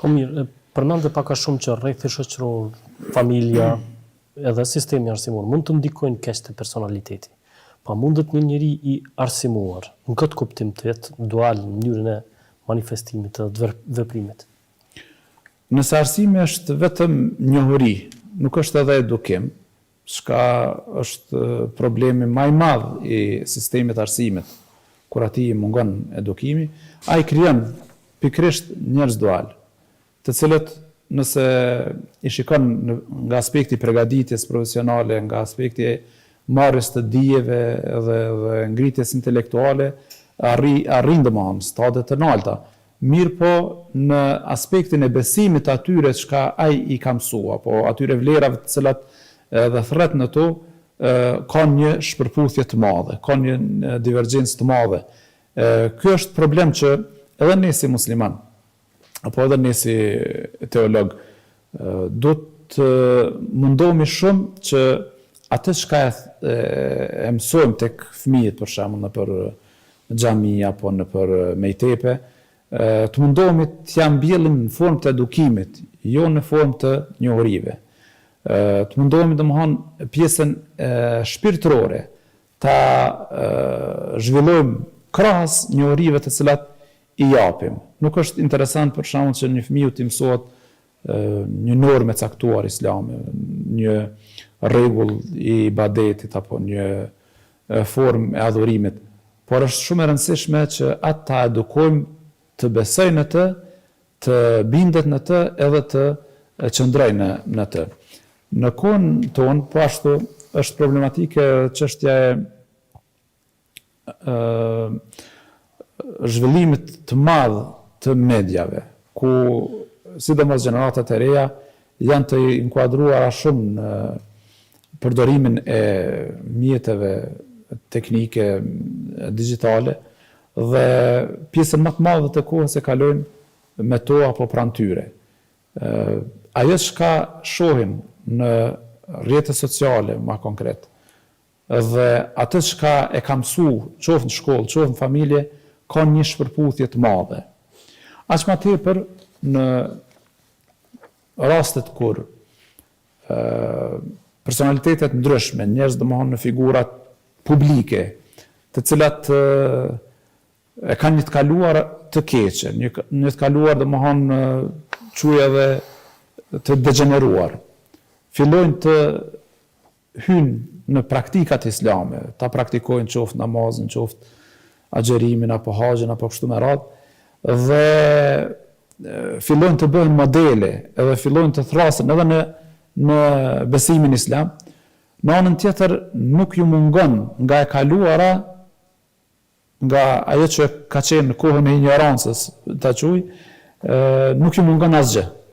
Po mirë, përmendë pak a shumë që rrethi shoqëror, familja, edhe sistemi arsimor mund të ndikojnë keq te personaliteti. Pa mundet një njeri i arsimuar, në këtë kuptim të jetë dual në mënyrën e manifestimit të veprimit? Nëse arsimi është vetëm njohuri, nuk është edhe edukim, çka është problemi më i madh i sistemit arsimit, kur atij mungon edukimi, ai krijon pikërisht njerëz dual, të cilët nëse i shikon nga aspekti përgatitjes profesionale, nga aspekti marrjes të dijeve dhe ngritjes intelektuale, arrin domosdoshmë stade të larta. Mirë po në aspektin e besimit atyre çka ai i ka mësua, po atyre vlerave të cilat dhe thret në to, ka një shpërputhje të madhe, ka një divergjencë të madhe. Ky është problem që edhe ne si musliman, apo edhe ne si teolog, do të mundohemi shumë që atë çka e mësojmë tek fëmijët, për shembull nëpër xhami apo nëpër mejtepe, të mundohemi t'ja mbjellim në formë të edukimit, jo në formë të njohurive. Të mundohemi domethënë pjesën shpirtërore ta zhvillojmë krahas njohurive të cilat i japim. Nuk është interesant për shembull që një fëmijë t'i mësohet një normë e caktuar islame, një rregull i ibadetit apo një formë e adhurimit, por është shumë e rëndësishme që atë ta edukojmë të besojnë në të, të bindet në të, edhe të qëndrojnë në të. Në kohën tonë, po ashtu është problematike çështja e zhvillimit të madh të mediave, ku sidomos gjeneratat e reja janë të inkuadruara shumë në përdorimin e mjeteve teknike digjitale dhe pjesën më të madhe të kohës e kalojnë me to apo pranë tyre. Ajo çka shohin në rrjetet sociale, më konkret, dhe atë çka e ka mësuar, qoftë në shkollë, qoftë në familje, ka një shpërputhje të madhe. Aq më tepër në rastet kur personalitetet ndryshme, njerëz domethënë në figurat publike, të cilat e kanë një të kaluar të keqe, një të kaluar domethënë quaj edhe të degeneruar, fillojnë të hynë në praktikat islame, ta praktikojnë qoftë namazin, qoftë agjerimin apo haxhin apo kështu me radhë, dhe fillojnë të bëhen modele, edhe fillojnë të thrasin edhe në besimin islam. Në anën tjetër nuk ju mungon nga e kaluara, nga ajo që ka qenë në kohën e ignorancës, ta quaj, nuk ju mungon asgjë.